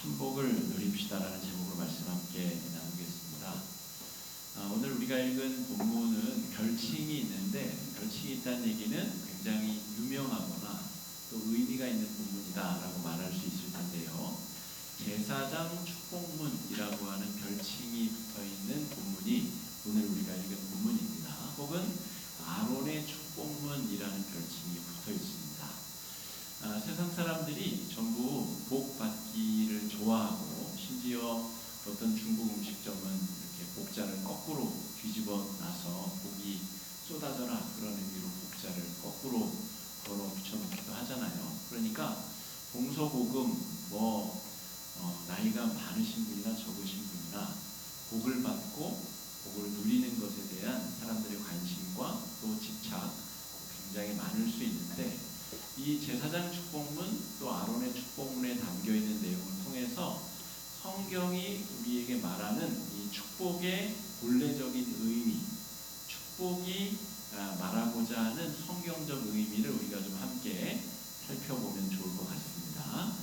축복을 누립시다라는 제목으로 말씀 함께 나누겠습니다. 오늘 우리가 읽은 본문은 별칭이 있는데, 별칭이 있다는 얘기는 굉장히 유명하거나 또 의미가 있는 본문이다라고 말할 수 있을 텐데요. 제사장 축복문이라고 하는 별칭이 붙어있는 본문이 오늘 우리가 읽은 본문입니다. 혹은 아론의 축복문이라는 별칭이 붙어 있습니다. 세상 사람들이 전부 복 받기를 좋아하고, 심지어 어떤 중국 음식점은 이렇게 복자를 거꾸로 뒤집어 놔서 복이 쏟아져라, 그런 의미로 복자를 거꾸로 걸어 붙여놓기도 하잖아요. 그러니까 동서고금 나이가 많으신 분이나 적으신 분이나 복을 받고 복을 누리는 것에 대한 사람들의 관심과 또 집착 굉장히 많을 수 있는데, 이 제사장 축복문 또 아론의 축복문에 담겨있는 내용을 통해서 성경이 우리에게 말하는 이 축복의 본래적인 의미, 축복이 말하고자 하는 성경적 의미를 우리가 좀 함께 살펴보면 좋을 것 같습니다.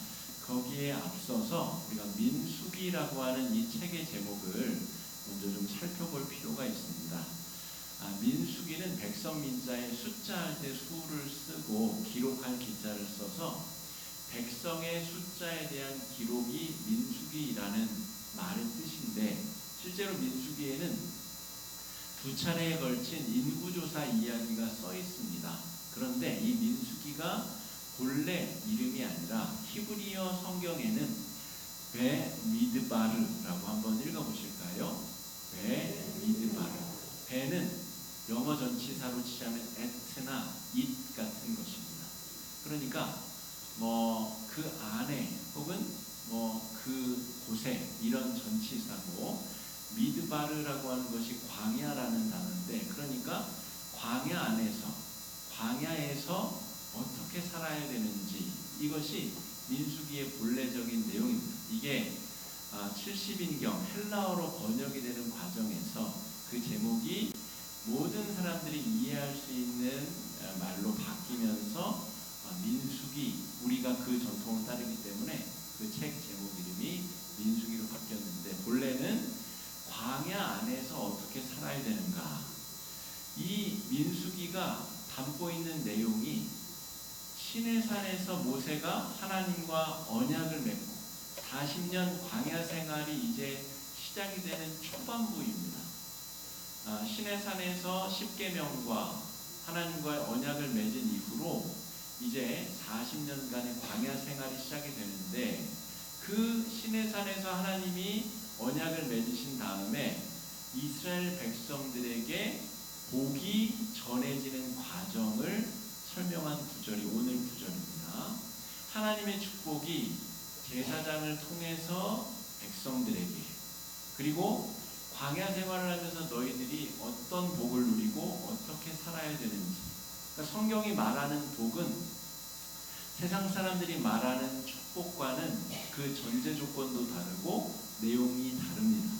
거기에 앞서서 우리가 민수기라고 하는 이 책의 제목을 먼저 좀 살펴볼 필요가 있습니다. 민수기는 백성 민자의 숫자할 때 수를 쓰고 기록할 기자를 써서 백성의 숫자에 대한 기록이 민수기라는 말의 뜻인데, 실제로 민수기에는 두 차례에 걸친 인구조사 이야기가 써 있습니다. 그런데 이 민수기가 본래 이름이 아니라 히브리어 성경에는 베미드바르라고 한번 읽어보실까요? 베미드바르. 베는 영어 전치사로 치자면 at나 it 같은 것입니다. 그러니까 그 안에 혹은 그 곳에, 이런 전치사고, 미드바르라고 하는 것이 광야라는 단어인데, 그러니까 광야 안에서, 광야에서 어떻게 살아야 되는지, 이것이 민수기의 본래적인 내용입니다. 이게 70인경 헬라어로 번역이 되는 과정에서 그 제목이 모든 사람들이 이해할 수 있는 말로 바뀌면서 민수기, 우리가 그 전통을 따르기 때문에 그 책 제목 이름이 민수기로 바뀌었는데, 본래는 광야 안에서 어떻게 살아야 되는가, 이 민수기가 담고 있는 내용이 시내산에서 모세가 하나님과 언약을 맺고 40년 광야 생활이 이제 시작이 되는 초반부입니다. 시내산에서 십계명과 하나님과의 언약을 맺은 이후로 이제 40년간의 광야 생활이 시작이 되는데, 그 시내산에서 하나님이 언약을 맺으신 다음에 이스라엘 백성들에게 복이 전해지는 과정을 설명한 구절이 오늘 구절입니다. 하나님의 축복이 제사장을 통해서 백성들에게, 그리고 광야 생활을 하면서 너희들이 어떤 복을 누리고 어떻게 살아야 되는지, 그러니까 성경이 말하는 복은 세상 사람들이 말하는 축복과는 그 전제 조건도 다르고 내용이 다릅니다.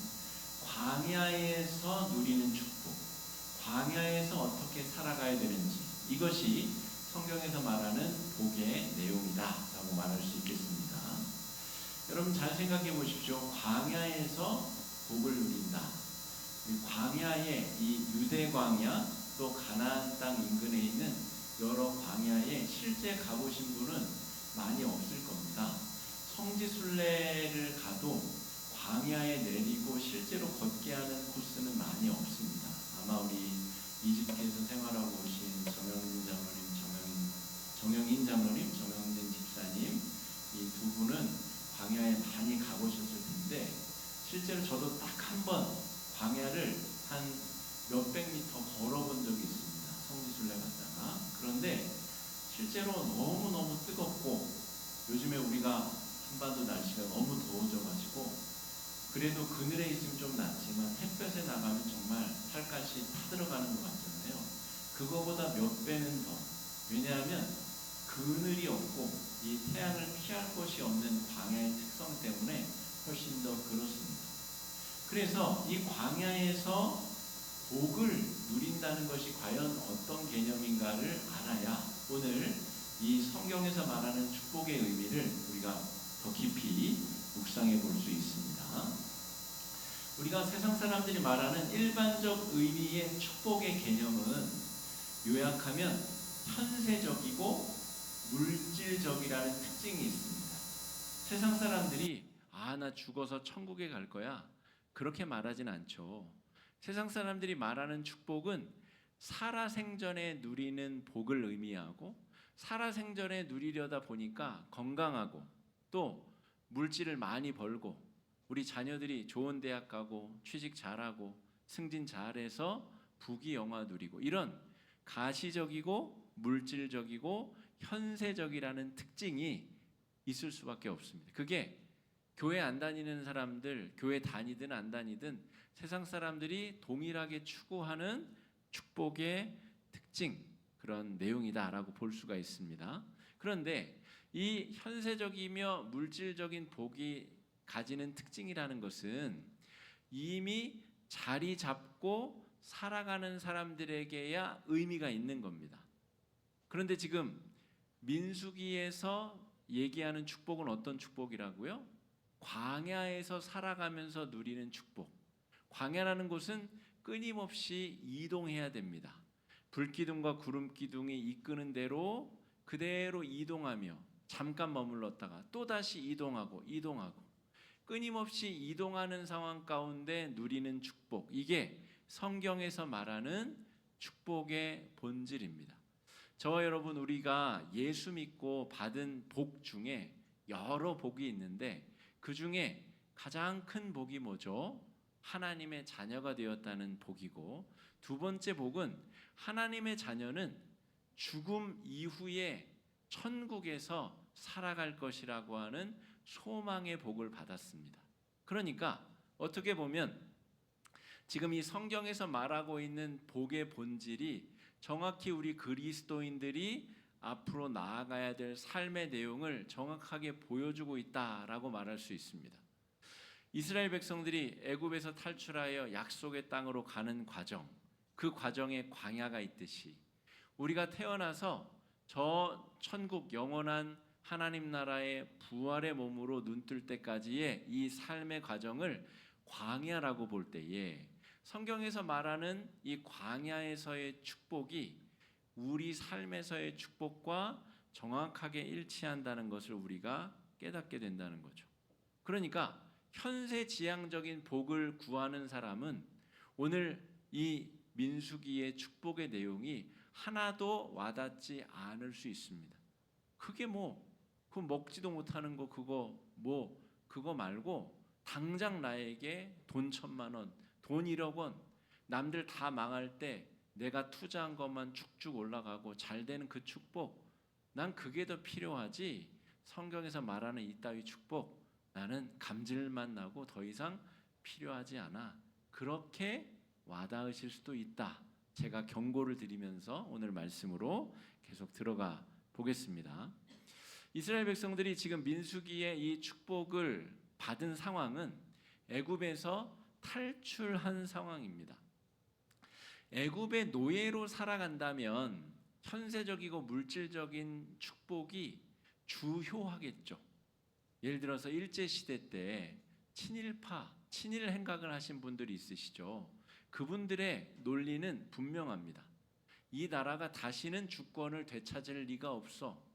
광야에서 누리는 축복, 광야에서 어떻게 살아가야 되는지, 이것이 성경에서 말하는 복의 내용이다 라고 말할 수 있겠습니다. 여러분 잘 생각해 보십시오. 광야에서 복을 누린다. 광야에, 이 유대 광야 또 가나안 땅 인근에 있는 여러 광야에 실제 가보신 분은 많이 없을 겁니다. 성지순례를 가도 광야에 내리고 실제로 걷게 하는 코스는 많이 없습니다. 아마 우리 이집트에서 생활하고 오신 정영인 장로님, 정영진 집사님, 이 두 분은 광야에 많이 가보셨을 텐데, 실제로 저도 딱 한 번 광야를 한 몇백 미터 걸어본 적이 있습니다. 성지순례 갔다가. 그런데 실제로 너무너무 뜨겁고, 요즘에 우리가 한반도 날씨가 너무 더워져가지고 그래도 그늘에 있으면 좀 낫지만 햇볕에 나가면 정말 살갗이 타들어가는 것 같잖아요. 그거보다 몇 배는 더. 왜냐하면 그늘이 없고 이 태양을 피할 곳이 없는 광야의 특성 때문에 훨씬 더 그렇습니다. 그래서 이 광야에서 복을 누린다는 것이 과연 어떤 개념인가를 알아야 오늘 이 성경에서 말하는 축복의 의미를 우리가 더 깊이 묵상해 볼 수 있습니다. 우리가 세상 사람들이 말하는 일반적 의미의 축복의 개념은 요약하면 현세적이고 물질적이라는 특징이 있습니다. 세상 사람들이 나 죽어서 천국에 갈 거야, 그렇게 말하진 않죠. 세상 사람들이 말하는 축복은 살아생전에 누리는 복을 의미하고, 살아생전에 누리려다 보니까 건강하고 또 물질을 많이 벌고 우리 자녀들이 좋은 대학 가고 취직 잘하고 승진 잘해서 부귀영화 누리고, 이런 가시적이고 물질적이고 현세적이라는 특징이 있을 수밖에 없습니다. 그게 교회 안 다니는 사람들, 교회 다니든 안 다니든 세상 사람들이 동일하게 추구하는 축복의 특징, 그런 내용이다라고 볼 수가 있습니다. 그런데 이 현세적이며 물질적인 복이 가지는 특징이라는 것은 이미 자리 잡고 살아가는 사람들에게야 의미가 있는 겁니다. 그런데 지금 민수기에서 얘기하는 축복은 어떤 축복이라고요? 광야에서 살아가면서 누리는 축복. 광야라는 곳은 끊임없이 이동해야 됩니다. 불기둥과 구름기둥이 이끄는 대로 그대로 이동하며 잠깐 머물렀다가 또다시 이동하고 끊임없이 이동하는 상황 가운데 누리는 축복, 이게 성경에서 말하는 축복의 본질입니다. 저와 여러분, 우리가 예수 믿고 받은 복 중에 여러 복이 있는데 그 중에 가장 큰 복이 뭐죠? 하나님의 자녀가 되었다는 복이고, 두 번째 복은 하나님의 자녀는 죽음 이후에 천국에서 살아갈 것이라고 하는 소망의 복을 받았습니다. 그러니까 어떻게 보면 지금 이 성경에서 말하고 있는 복의 본질이 정확히 우리 그리스도인들이 앞으로 나아가야 될 삶의 내용을 정확하게 보여주고 있다라고 말할 수 있습니다. 이스라엘 백성들이 애굽에서 탈출하여 약속의 땅으로 가는 과정, 그 과정에 광야가 있듯이 우리가 태어나서 저 천국 영원한 하나님 나라의 부활의 몸으로 눈뜰 때까지의 이 삶의 과정을 광야라고 볼 때에 성경에서 말하는 이 광야에서의 축복이 우리 삶에서의 축복과 정확하게 일치한다는 것을 우리가 깨닫게 된다는 거죠. 그러니까 현세지향적인 복을 구하는 사람은 오늘 이 민수기의 축복의 내용이 하나도 와닿지 않을 수 있습니다. 그게 그거 먹지도 못하는 거, 그거 말고 당장 나에게 돈 1,000,000원, 돈 1억 원, 남들 다 망할 때 내가 투자한 것만 쭉쭉 올라가고 잘 되는 그 축복, 난 그게 더 필요하지. 성경에서 말하는 이따위 축복 나는 감질만 나고 더 이상 필요하지 않아. 그렇게 와닿으실 수도 있다. 제가 경고를 드리면서 오늘 말씀으로 계속 들어가 보겠습니다. 이스라엘 백성들이 지금 민수기의 이 축복을 받은 상황은 애굽에서 탈출한 상황입니다. 애굽의 노예로 살아간다면 현세적이고 물질적인 축복이 주효하겠죠. 예를 들어서 일제시대 때 친일파, 친일 행각을 하신 분들이 있으시죠. 그분들의 논리는 분명합니다. 이 나라가 다시는 주권을 되찾을 리가 없어.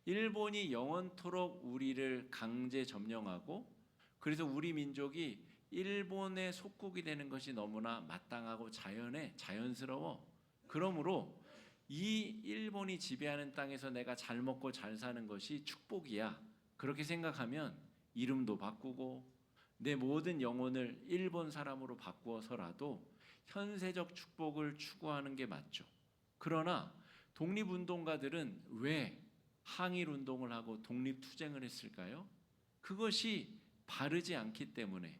일본이 영원토록 우리를 강제 점령하고, 그래서 우리 민족이 일본의 속국이 되는 것이 너무나 마땅하고 자연스러워. 그러므로 이 일본이 지배하는 땅에서 내가 잘 먹고 잘 사는 것이 축복이야. 그렇게 생각하면 이름도 바꾸고 내 모든 영혼을 일본 사람으로 바꾸어서라도 현세적 축복을 추구하는 게 맞죠. 그러나 독립운동가들은 왜 항일운동을 하고 독립투쟁을 했을까요? 그것이 바르지 않기 때문에,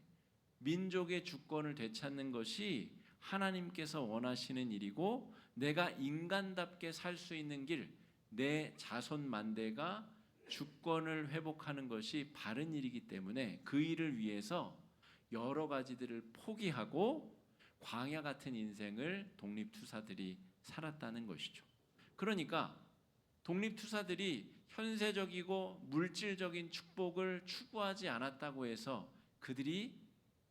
민족의 주권을 되찾는 것이 하나님께서 원하시는 일이고 내가 인간답게 살 수 있는 길, 내 자손 만대가 주권을 회복하는 것이 바른 일이기 때문에 그 일을 위해서 여러 가지들을 포기하고 광야 같은 인생을 독립투사들이 살았다는 것이죠. 그러니까 독립투사들이 현세적이고 물질적인 축복을 추구하지 않았다고 해서 그들이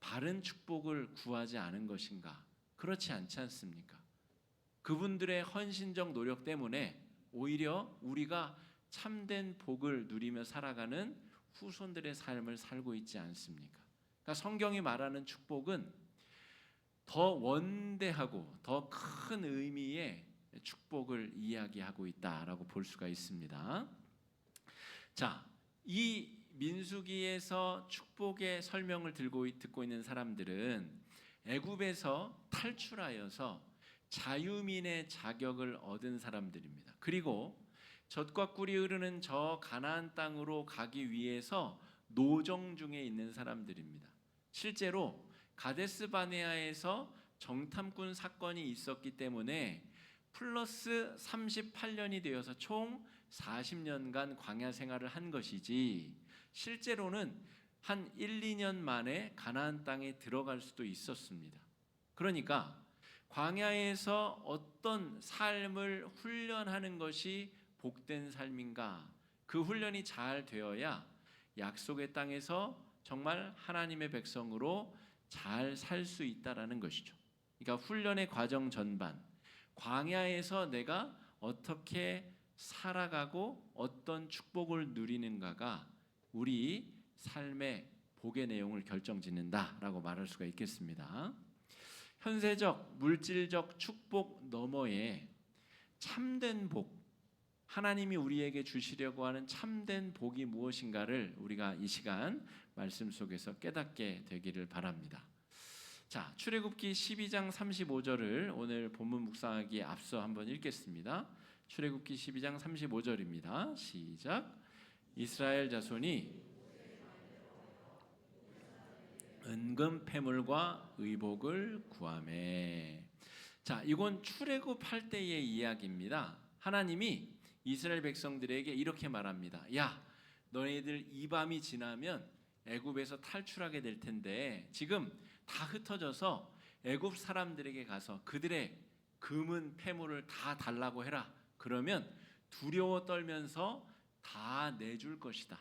바른 축복을 구하지 않은 것인가? 그렇지 않지 않습니까? 그분들의 헌신적 노력 때문에 오히려 우리가 참된 복을 누리며 살아가는 후손들의 삶을 살고 있지 않습니까? 그러니까 성경이 말하는 축복은 더 원대하고 더 큰 의미의 축복을 이야기하고 있다라고 볼 수가 있습니다. 자, 이 민수기에서 축복의 설명을 듣고 있는 사람들은 애굽에서 탈출하여서 자유민의 자격을 얻은 사람들입니다. 그리고 젖과 꿀이 흐르는 저 가나안 땅으로 가기 위해서 노정 중에 있는 사람들입니다. 실제로 가데스 바네아에서 정탐꾼 사건이 있었기 때문에 플러스 38년이 되어서 총 40년간 광야 생활을 한 것이지 실제로는 한 1, 2년 만에 가나안 땅에 들어갈 수도 있었습니다. 그러니까 광야에서 어떤 삶을 훈련하는 것이 복된 삶인가? 그 훈련이 잘 되어야 약속의 땅에서 정말 하나님의 백성으로 잘 살 수 있다라는 것이죠. 그러니까 훈련의 과정 전반, 광야에서 내가 어떻게 살아가고 어떤 축복을 누리는가가 우리 삶의 복의 내용을 결정짓는다라고 말할 수가 있겠습니다. 현세적, 물질적 축복 너머에 참된 복, 하나님이 우리에게 주시려고 하는 참된 복이 무엇인가를 우리가 이 시간 말씀 속에서 깨닫게 되기를 바랍니다. 자, 출애굽기 12장 35절을 오늘 본문 묵상하기에 앞서 한번 읽겠습니다. 출애굽기 12장 35절입니다. 시작. 이스라엘 자손이 은금 패물과 의복을 구하매. 자, 이건 출애굽할 때의 이야기입니다. 하나님이 이스라엘 백성들에게 이렇게 말합니다. 야, 너희들 이 밤이 지나면 애굽에서 탈출하게 될 텐데 지금 다 흩어져서 애굽 사람들에게 가서 그들의 금은 패물을 다 달라고 해라. 그러면 두려워 떨면서 다 내줄 것이다.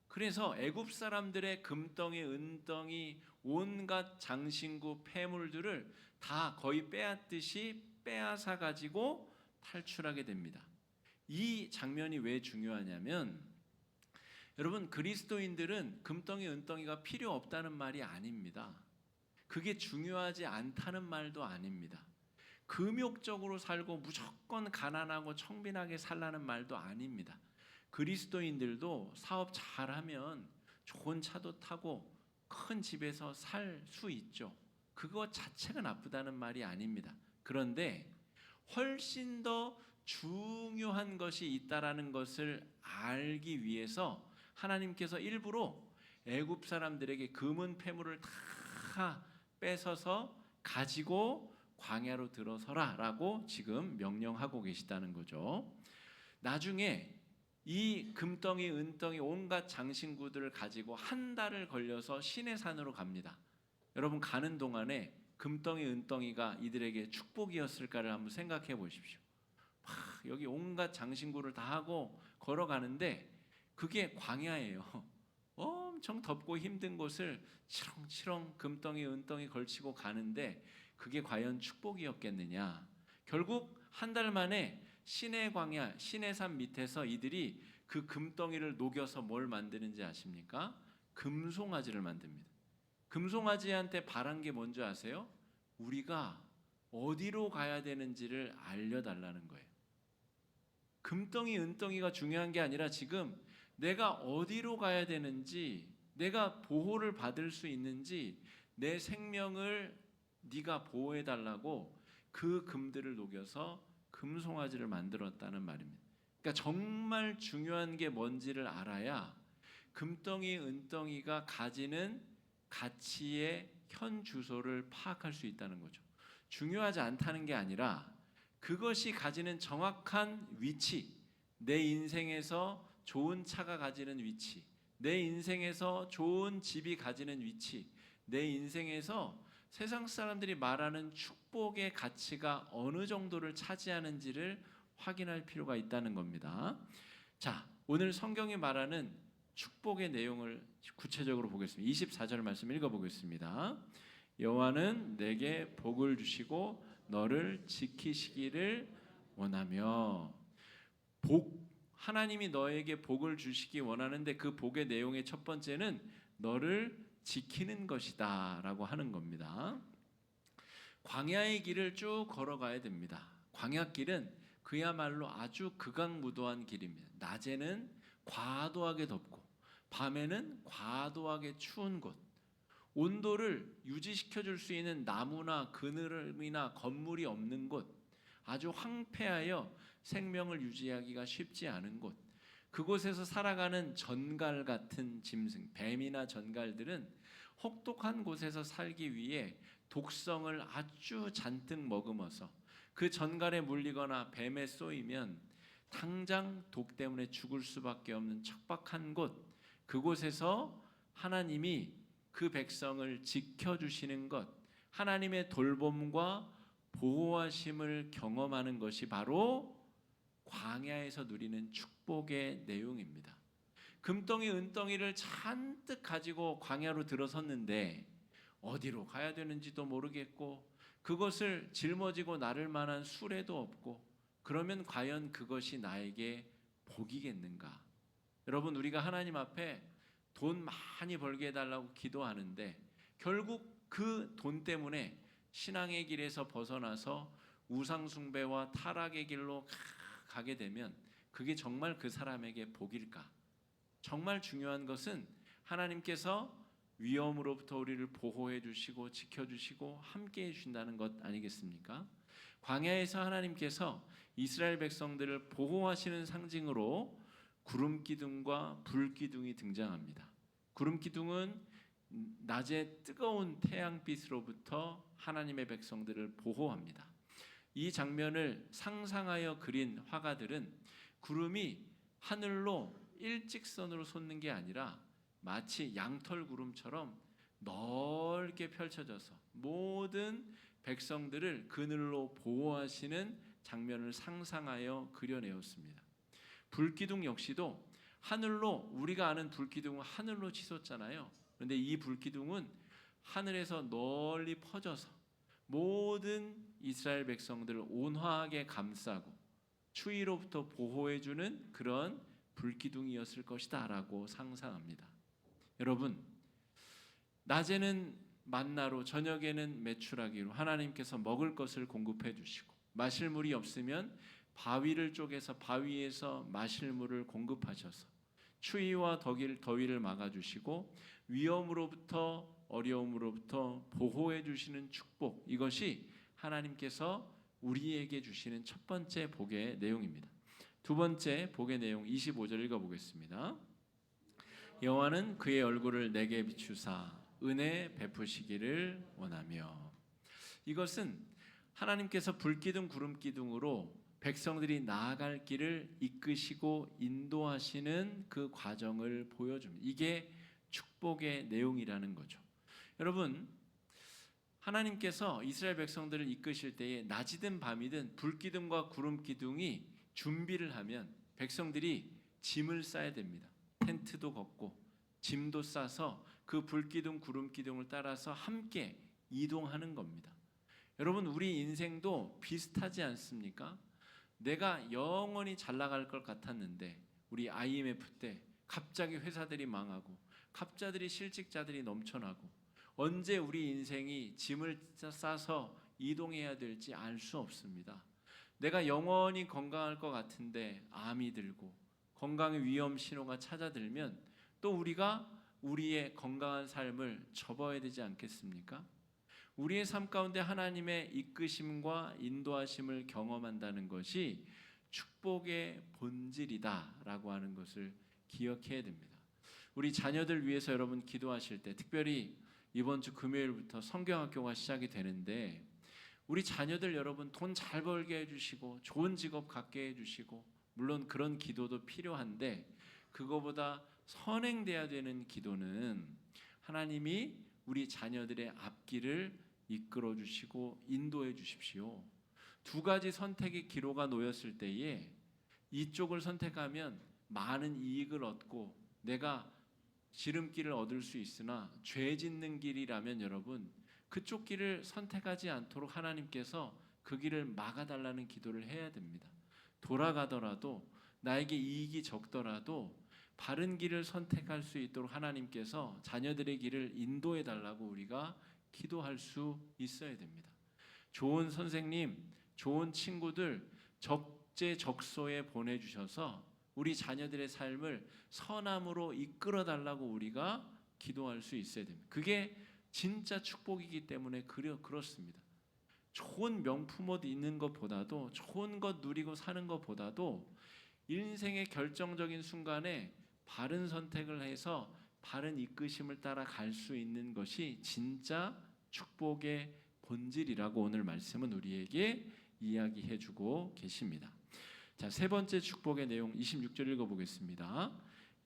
그래서 애굽 사람들의 금덩이, 은덩이, 온갖 장신구, 폐물들을 다 거의 빼앗듯이 빼앗아 가지고 탈출하게 됩니다. 이 장면이 왜 중요하냐면 여러분, 그리스도인들은 금덩이, 은덩이가 필요 없다는 말이 아닙니다. 그게 중요하지 않다는 말도 아닙니다. 금욕적으로 살고 무조건 가난하고 청빈하게 살라는 말도 아닙니다. 그리스도인들도 사업 잘하면 좋은 차도 타고 큰 집에서 살 수 있죠. 그거 자체가 나쁘다는 말이 아닙니다. 그런데 훨씬 더 중요한 것이 있다라는 것을 알기 위해서 하나님께서 일부러 애굽 사람들에게 금은 패물을 다 뺏어서 가지고 광야로 들어서라라고 지금 명령하고 계시다는 거죠. 나중에 이 금덩이, 은덩이, 온갖 장신구들을 가지고 한 달을 걸려서 시내산으로 갑니다. 여러분, 가는 동안에 금덩이, 은덩이가 이들에게 축복이었을까를 한번 생각해 보십시오. 막 여기 온갖 장신구를 다 하고 걸어가는데 그게 광야예요. 엄청 덥고 힘든 곳을 치렁치렁 금덩이, 은덩이 걸치고 가는데 그게 과연 축복이었겠느냐? 결국 한 달 만에 시내 광야, 시내산 밑에서 이들이 그 금덩이를 녹여서 뭘 만드는지 아십니까? 금송아지를 만듭니다. 금송아지한테 바란 게 뭔지 아세요? 우리가 어디로 가야 되는지를 알려달라는 거예요. 금덩이, 은덩이가 중요한 게 아니라 지금 내가 어디로 가야 되는지, 내가 보호를 받을 수 있는지, 내 생명을 네가 보호해달라고 그 금들을 녹여서 금송아지를 만들었다는 말입니다. 그러니까 정말 중요한 게 뭔지를 알아야 금덩이, 은덩이가 가지는 가치의 현 주소를 파악할 수 있다는 거죠. 중요하지 않다는 게 아니라 그것이 가지는 정확한 위치, 내 인생에서 좋은 차가 가지는 위치, 내 인생에서 좋은 집이 가지는 위치, 내 인생에서 세상 사람들이 말하는 축복의 가치가 어느 정도를 차지하는지를 확인할 필요가 있다는 겁니다. 자, 오늘 성경이 말하는 축복의 내용을 구체적으로 보겠습니다. 24절 말씀 읽어보겠습니다. 여호와는 내게 복을 주시고 너를 지키시기를 원하며. 하나님이 너에게 복을 주시기 원하는데 그 복의 내용의 첫 번째는 너를 지키는 것이다 라고 하는 겁니다. 광야의 길을 쭉 걸어가야 됩니다. 광야길은 그야말로 아주 극악무도한 길입니다. 낮에는 과도하게 덥고 밤에는 과도하게 추운 곳, 온도를 유지시켜 줄 수 있는 나무나 그늘이나 건물이 없는 곳, 아주 황폐하여 생명을 유지하기가 쉽지 않은 곳, 그곳에서 살아가는 전갈 같은 짐승, 뱀이나 전갈들은 혹독한 곳에서 살기 위해 독성을 아주 잔뜩 머금어서 그 전갈에 물리거나 뱀에 쏘이면 당장 독 때문에 죽을 수밖에 없는 척박한 곳, 그곳에서 하나님이 그 백성을 지켜주시는 것, 하나님의 돌봄과 보호하심을 경험하는 것이 바로 광야에서 누리는 축복의 내용입니다. 금덩이 은덩이를 잔뜩 가지고 광야로 들어섰는데 어디로 가야 되는지도 모르겠고 그것을 짊어지고 나를 만한 수레도 없고, 그러면 과연 그것이 나에게 복이겠는가? 여러분, 우리가 하나님 앞에 돈 많이 벌게 해달라고 기도하는데 결국 그 돈 때문에 신앙의 길에서 벗어나서 우상숭배와 타락의 길로 가게 되면 그게 정말 그 사람에게 복일까? 정말 중요한 것은 하나님께서 위험으로부터 우리를 보호해 주시고 지켜주시고 함께 해주신다는 것 아니겠습니까? 광야에서 하나님께서 이스라엘 백성들을 보호하시는 상징으로 구름기둥과 불기둥이 등장합니다. 구름기둥은 낮에 뜨거운 태양빛으로부터 하나님의 백성들을 보호합니다. 이 장면을 상상하여 그린 화가들은 구름이 하늘로 일직선으로 솟는 게 아니라 마치 양털구름처럼 넓게 펼쳐져서 모든 백성들을 그늘로 보호하시는 장면을 상상하여 그려내었습니다. 불기둥 역시도 하늘로, 우리가 아는 불기둥은 하늘로 치솟잖아요. 그런데 이 불기둥은 하늘에서 널리 퍼져서 모든 이스라엘 백성들을 온화하게 감싸고 추위로부터 보호해주는 그런 불기둥이었을 것이다 라고 상상합니다. 여러분, 낮에는 만나로 저녁에는 메추라기로 하나님께서 먹을 것을 공급해 주시고 마실 물이 없으면 바위를 쪼개서 바위에서 마실 물을 공급하셔서 추위와 더위를 막아주시고 위험으로부터 어려움으로부터 보호해 주시는 축복, 이것이 하나님께서 우리에게 주시는 첫 번째 복의 내용입니다. 두 번째 복의 내용 25절 읽어보겠습니다. 여호와는 그의 얼굴을 내게 비추사 은혜 베푸시기를 원하며. 이것은 하나님께서 불기둥 구름기둥으로 백성들이 나아갈 길을 이끄시고 인도하시는 그 과정을 보여줍니다. 이게 축복의 내용이라는 거죠. 여러분, 하나님께서 이스라엘 백성들을 이끄실 때에 낮이든 밤이든 불기둥과 구름기둥이 준비를 하면 백성들이 짐을 싸야 됩니다. 텐트도 걷고 짐도 싸서 그 불기둥 구름기둥을 따라서 함께 이동하는 겁니다. 여러분, 우리 인생도 비슷하지 않습니까? 내가 영원히 잘 나갈 것 같았는데 우리 IMF 때 갑자기 회사들이 망하고 갑자기 실직자들이 넘쳐나고 언제 우리 인생이 짐을 싸서 이동해야 될지 알 수 없습니다. 내가 영원히 건강할 것 같은데 암이 들고 건강의 위험 신호가 찾아들면 또 우리가 우리의 건강한 삶을 접어야 되지 않겠습니까? 우리의 삶 가운데 하나님의 이끄심과 인도하심을 경험한다는 것이 축복의 본질이다라고 하는 것을 기억해야 됩니다. 우리 자녀들 위해서 여러분 기도하실 때, 특별히 이번 주 금요일부터 성경학교가 시작이 되는데 우리 자녀들 여러분 돈 잘 벌게 해주시고 좋은 직업 갖게 해주시고, 물론 그런 기도도 필요한데 그거보다 선행돼야 되는 기도는 하나님이 우리 자녀들의 앞길을 이끌어 주시고 인도해 주십시오. 두 가지 선택의 기로가 놓였을 때에 이쪽을 선택하면 많은 이익을 얻고 내가 지름길을 얻을 수 있으나 죄 짓는 길이라면 여러분 그쪽 길을 선택하지 않도록 하나님께서 그 길을 막아달라는 기도를 해야 됩니다. 돌아가더라도 나에게 이익이 적더라도 바른 길을 선택할 수 있도록 하나님께서 자녀들의 길을 인도해 달라고 우리가 기도할 수 있어야 됩니다. 좋은 선생님, 좋은 친구들 적재적소에 보내주셔서 우리 자녀들의 삶을 선함으로 이끌어 달라고 우리가 기도할 수 있어야 됩니다. 그게 진짜 축복이기 때문에 그렇습니다. 좋은 명품 옷 입는 것보다도 좋은 것 누리고 사는 것보다도 인생의 결정적인 순간에 바른 선택을 해서 바른 이끄심을 따라 갈 수 있는 것이 진짜 축복의 본질이라고 오늘 말씀은 우리에게 이야기해 주고 계십니다. 자, 세 번째 축복의 내용 26절 읽어보겠습니다.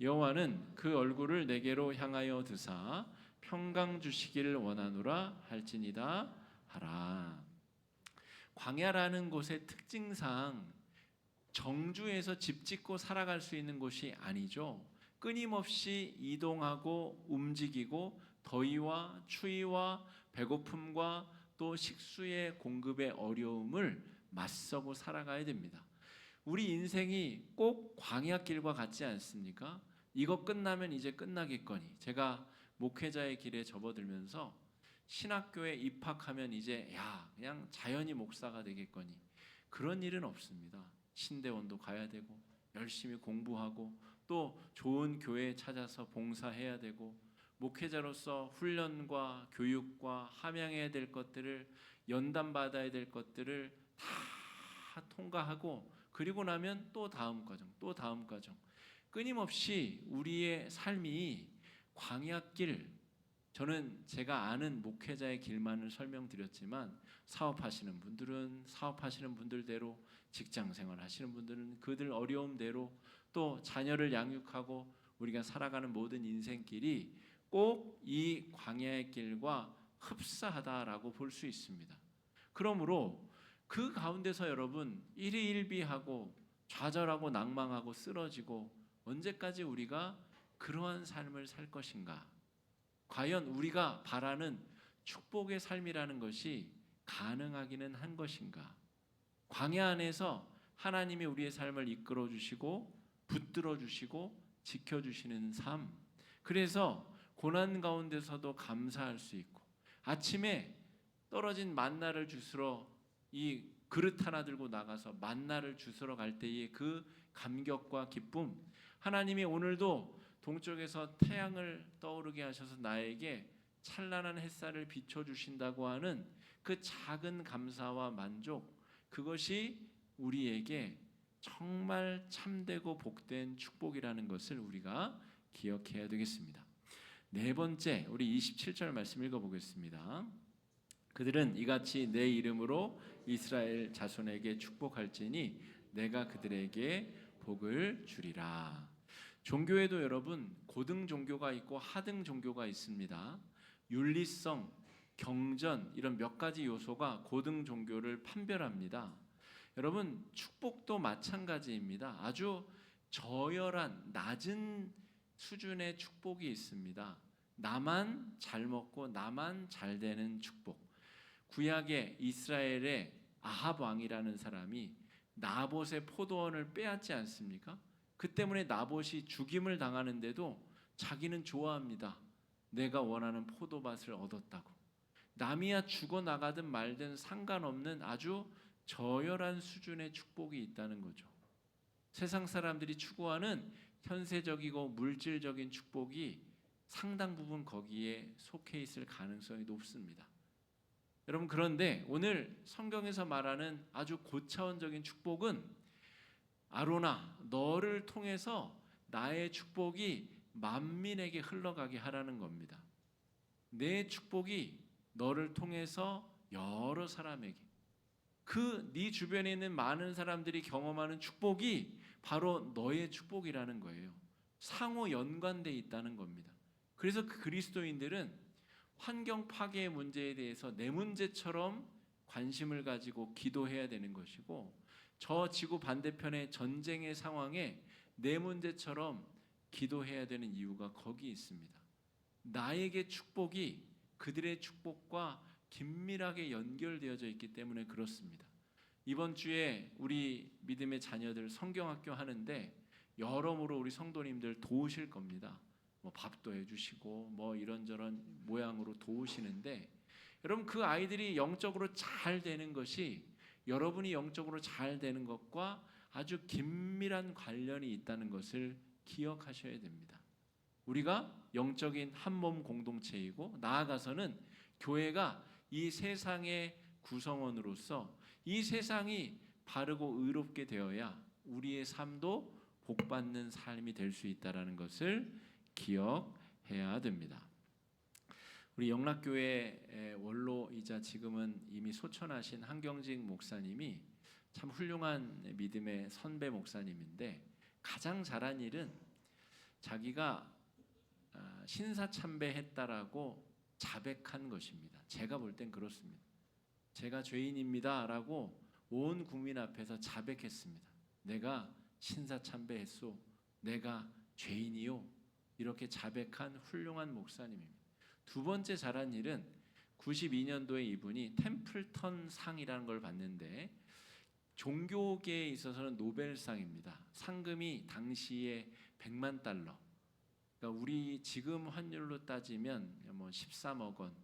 여호와는 그 얼굴을 내게로 향하여 드사 평강 주시기를 원하노라 할지니다 하라. 광야라는 곳의 특징상 정주에서 집 짓고 살아갈 수 있는 곳이 아니죠. 끊임없이 이동하고 움직이고 더위와 추위와 배고픔과 또 식수의 공급의 어려움을 맞서고 살아가야 됩니다. 우리 인생이 꼭 광야길과 같지 않습니까? 이거 끝나면 이제 끝나겠거니. 제가 목회자의 길에 접어들면서 신학교에 입학하면 이제 그냥 자연히 목사가 되겠거니. 그런 일은 없습니다. 신대원도 가야 되고 열심히 공부하고 또 좋은 교회 찾아서 봉사해야 되고 목회자로서 훈련과 교육과 함양해야 될 것들을 연단받아야 될 것들을 다 통과하고 그리고 나면 또 다음 과정, 또 다음 과정. 끊임없이 우리의 삶이 광야길, 저는 제가 아는 목회자의 길만을 설명드렸지만 사업하시는 분들은 사업하시는 분들대로, 직장생활 하시는 분들은 그들 어려움대로, 또 자녀를 양육하고 우리가 살아가는 모든 인생길이 꼭 이 광야의 길과 흡사하다라고 볼 수 있습니다. 그러므로 그 가운데서 여러분 일희일비하고 좌절하고 낭망하고 쓰러지고 언제까지 우리가 그러한 삶을 살 것인가? 과연 우리가 바라는 축복의 삶이라는 것이 가능하기는 한 것인가? 광야 안에서 하나님이 우리의 삶을 이끌어 주시고 붙들어 주시고 지켜 주시는 삶. 그래서 고난 가운데서도 감사할 수 있고 아침에 떨어진 만나를 주스러 이 그릇 하나 들고 나가서 만나를 주스러 갈 때의 그 감격과 기쁨, 하나님이 오늘도 동쪽에서 태양을 떠오르게 하셔서 나에게 찬란한 햇살을 비춰주신다고 하는 그 작은 감사와 만족, 그것이 우리에게 정말 참되고 복된 축복이라는 것을 우리가 기억해야 되겠습니다. 네 번째, 우리 27절 말씀 읽어보겠습니다. 그들은 이같이 내 이름으로 이스라엘 자손에게 축복할지니 내가 그들에게 복을 주리라. 종교에도 여러분 고등 종교가 있고 하등 종교가 있습니다. 윤리성, 경전 이런 몇 가지 요소가 고등 종교를 판별합니다. 여러분 축복도 마찬가지입니다. 아주 저열한 낮은 수준의 축복이 있습니다. 나만 잘 먹고 나만 잘 되는 축복. 구약의 이스라엘의 아합 왕이라는 사람이 나봇의 포도원을 빼앗지 않습니까? 그 때문에 나봇이 죽임을 당하는데도 자기는 좋아합니다. 내가 원하는 포도밭을 얻었다고. 남이야 죽어나가든 말든 상관없는 아주 저열한 수준의 축복이 있다는 거죠. 세상 사람들이 추구하는 현세적이고 물질적인 축복이 상당 부분 거기에 속해 있을 가능성이 높습니다. 여러분, 그런데 오늘 성경에서 말하는 아주 고차원적인 축복은 아로나, 너를 통해서 나의 축복이 만민에게 흘러가게 하라는 겁니다. 내 축복이 너를 통해서 여러 사람에게, 그 네 주변에 있는 많은 사람들이 경험하는 축복이 바로 너의 축복이라는 거예요. 상호 연관되어 있다는 겁니다. 그래서 그리스도인들은 환경 파괴의 문제에 대해서 내 문제처럼 관심을 가지고 기도해야 되는 것이고, 저 지구 반대편의 전쟁의 상황에 내 문제처럼 기도해야 되는 이유가 거기 있습니다. 나에게 축복이 그들의 축복과 긴밀하게 연결되어져 있기 때문에 그렇습니다. 이번 주에 우리 믿음의 자녀들 성경학교 하는데 여러모로 우리 성도님들 도우실 겁니다. 뭐 밥도 해주시고 뭐 이런저런 모양으로 도우시는데, 여러분 그 아이들이 영적으로 잘 되는 것이 여러분이 영적으로 잘 되는 것과 아주 긴밀한 관련이 있다는 것을 기억하셔야 됩니다. 우리가 영적인 한몸 공동체이고 나아가서는 교회가 이 세상의 구성원으로서 이 세상이 바르고 의롭게 되어야 우리의 삶도 복받는 삶이 될 수 있다는 것을 기억해야 됩니다. 우리 영락교회 원로이자 지금은 이미 소천하신 한경직 목사님이 참 훌륭한 믿음의 선배 목사님인데, 가장 잘한 일은 자기가 신사참배했다라고 자백한 것입니다. 제가 볼 땐 그렇습니다. 제가 죄인입니다 라고 온 국민 앞에서 자백했습니다. 내가 신사참배했소, 내가 죄인이요, 이렇게 자백한 훌륭한 목사님입니다. 두 번째 잘한 일은 92년도에 이분이 템플턴 상이라는 걸 받는데, 종교계에 있어서는 노벨상입니다. 상금이 당시에 100만 달러, 그러니까 우리 지금 환율로 따지면 뭐 13억 원,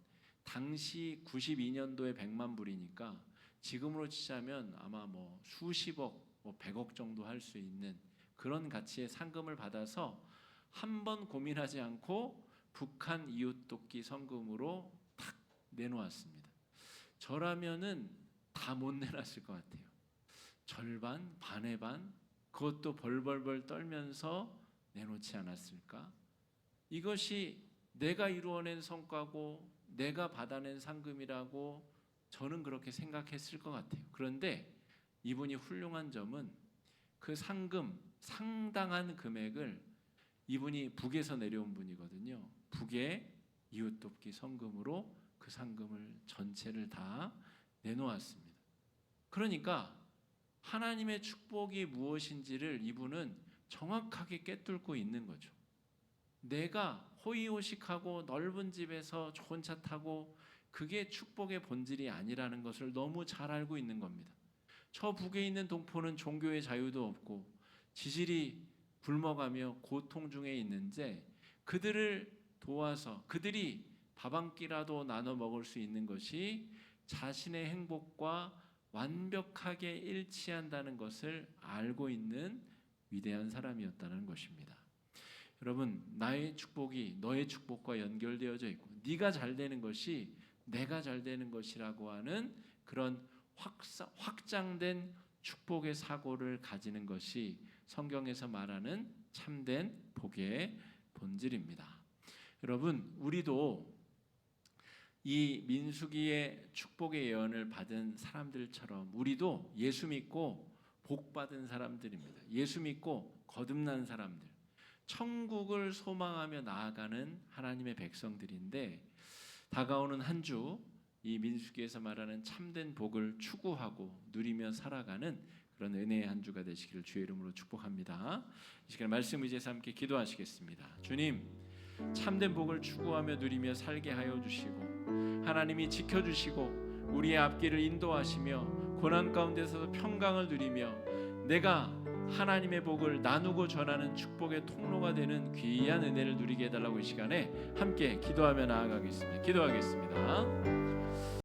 당시 92년도에 100만 불이니까 지금으로 치자면 아마 뭐 수십억, 뭐 100억 정도 할 수 있는 그런 가치의 상금을 받아서 한 번 고민하지 않고 북한 이웃돕기 성금으로 탁 내놓았습니다. 저라면은 다 못 내놨을 것 같아요. 절반, 반의 반, 그것도 벌벌벌 떨면서 내놓지 않았을까? 이것이 내가 이루어낸 성과고 내가 받아낸 상금이라고 저는 그렇게 생각했을 것 같아요. 그런데 이분이 훌륭한 점은 그 상금, 상당한 금액을 이분이 북에서 내려온 분이거든요. 북의 이웃돕기 성금으로 그 상금을 전체를 다 내놓았습니다. 그러니까 하나님의 축복이 무엇인지를 이분은 정확하게 꿰뚫고 있는 거죠. 내가 호의호식하고 넓은 집에서 좋은 차 타고 그게 축복의 본질이 아니라는 것을 너무 잘 알고 있는 겁니다. 저 북에 있는 동포는 종교의 자유도 없고 지질이 굶어가며 고통 중에 있는데, 그들을 도와서 그들이 밥 한 끼라도 나눠 먹을 수 있는 것이 자신의 행복과 완벽하게 일치한다는 것을 알고 있는 위대한 사람이었다는 것입니다. 여러분, 나의 축복이 너의 축복과 연결되어져 있고 네가 잘 되는 것이 내가 잘 되는 것이라고 하는 그런 확장된 축복의 사고를 가지는 것이 성경에서 말하는 참된 복의 본질입니다. 여러분, 우리도 이 민수기의 축복의 예언을 받은 사람들처럼 우리도 예수 믿고 복 받은 사람들입니다. 예수 믿고 거듭난 사람들, 천국을 소망하며 나아가는 하나님의 백성들인데, 다가오는 한 주 이 민수기에서 말하는 참된 복을 추구하고 누리며 살아가는 그런 은혜의 한 주가 되시기를 주의 이름으로 축복합니다. 이 시간 말씀 의지해서 함께 기도하시겠습니다. 주님, 참된 복을 추구하며 누리며 살게 하여 주시고 하나님이 지켜주시고 우리의 앞길을 인도하시며 고난 가운데서도 평강을 누리며 내가 하나님의 복을 나누고 전하는 축복의 통로가 되는 귀한 은혜를 누리게 해달라고 이 시간에 함께 기도하며 나아가겠습니다. 기도하겠습니다.